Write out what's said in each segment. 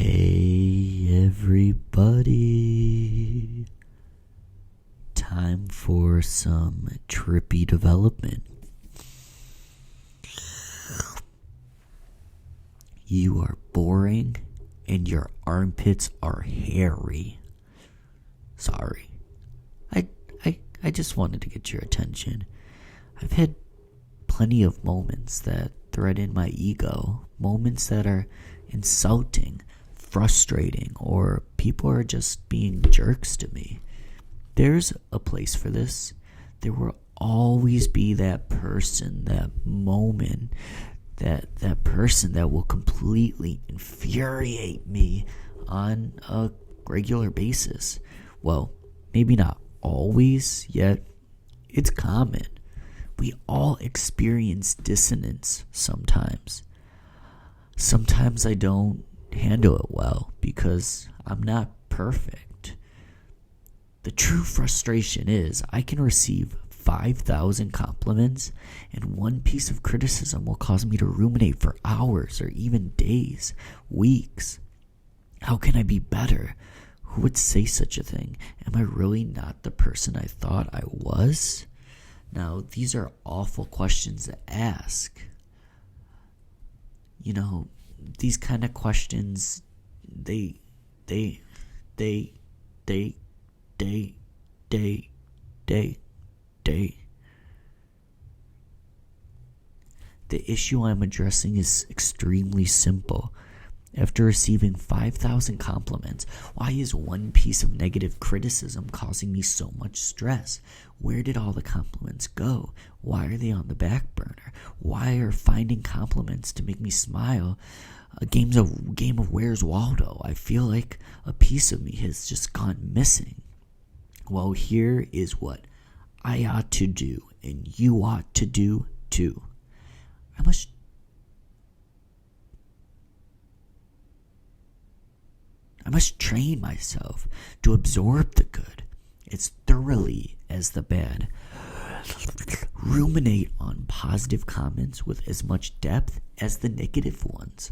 Hey everybody, time for some trippy development. You are boring and your armpits are hairy. Sorry. I just wanted to get your attention. I've had plenty of moments that threaten my ego, moments that are insulting, frustrating, or people are just being jerks to me. There's a place for this. There will always be that person, that moment, that person that will completely infuriate me on a regular basis. Well, maybe not always, yet it's common. We all experience dissonance sometimes. Sometimes I don't handle it well because I'm not perfect. The true frustration is I can receive 5,000 compliments and one piece of criticism will cause me to ruminate for hours or even days, weeks. How can I be better? Who would say such a thing? Am I really not the person I thought I was? Now, these are awful questions to ask. You know, these kind of questions, they The issue I'm addressing is extremely simple. After receiving 5,000 compliments, why is one piece of negative criticism causing me so much stress? Where did all the compliments go? Why are they on the back burner? Why are finding compliments to make me smile a game of Where's Waldo? I feel like a piece of me has just gone missing. Well, here is what I ought to do, and you ought to do too. I must train myself to absorb the good as thoroughly as the bad. Ruminate on positive comments with as much depth as the negative ones.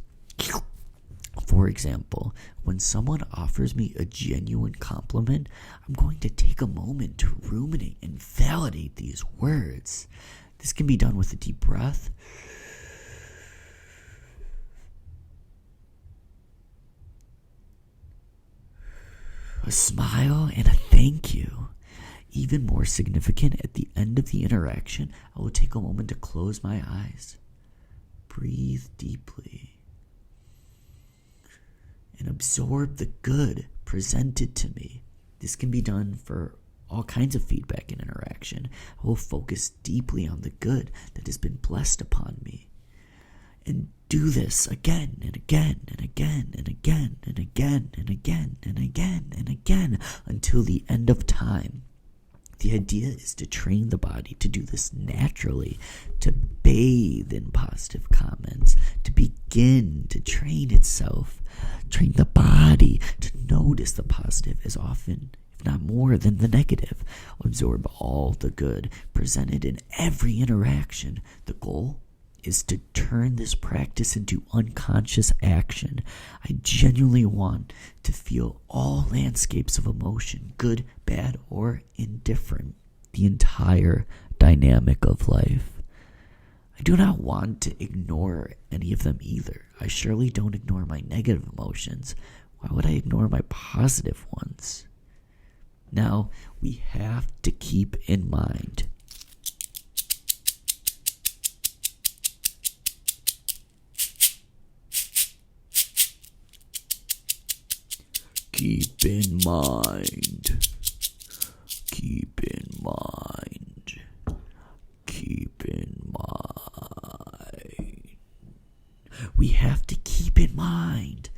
For example, when someone offers me a genuine compliment, I'm going to take a moment to ruminate and validate these words. This can be done with a deep breath, a smile, and a thank you. Even more significant, at the end of the interaction, I will take a moment to close my eyes, breathe deeply, and absorb the good presented to me. This can be done for all kinds of feedback and interaction. I will focus deeply on the good that has been blessed upon me. And do this again and again and again and again and again and again and again and again until the end of time. The idea is to train the body to do this naturally, to bathe in positive comments, to begin to train itself, train the body to notice the positive as often, if not more, than the negative. Absorb all the good presented in every interaction. The goal is to turn this practice into unconscious action. I genuinely want to feel all landscapes of emotion, good, bad, or indifferent, the entire dynamic of life. I do not want to ignore any of them either. I surely don't ignore my negative emotions. Why would I ignore my positive ones? Now, we have to keep in mind Keep in mind. We have to keep in mind.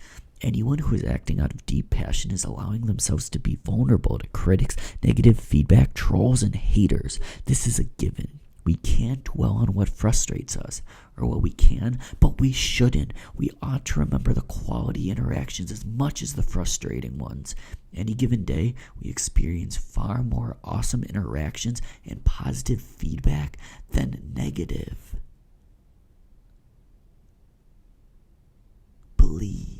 Anyone who is acting out of deep passion is allowing themselves to be vulnerable to critics, negative feedback, trolls, and haters. This is a given. We can't dwell on what frustrates us, or what we can, but we shouldn't. We ought to remember the quality interactions as much as the frustrating ones. Any given day, we experience far more awesome interactions and positive feedback than negative. Believe.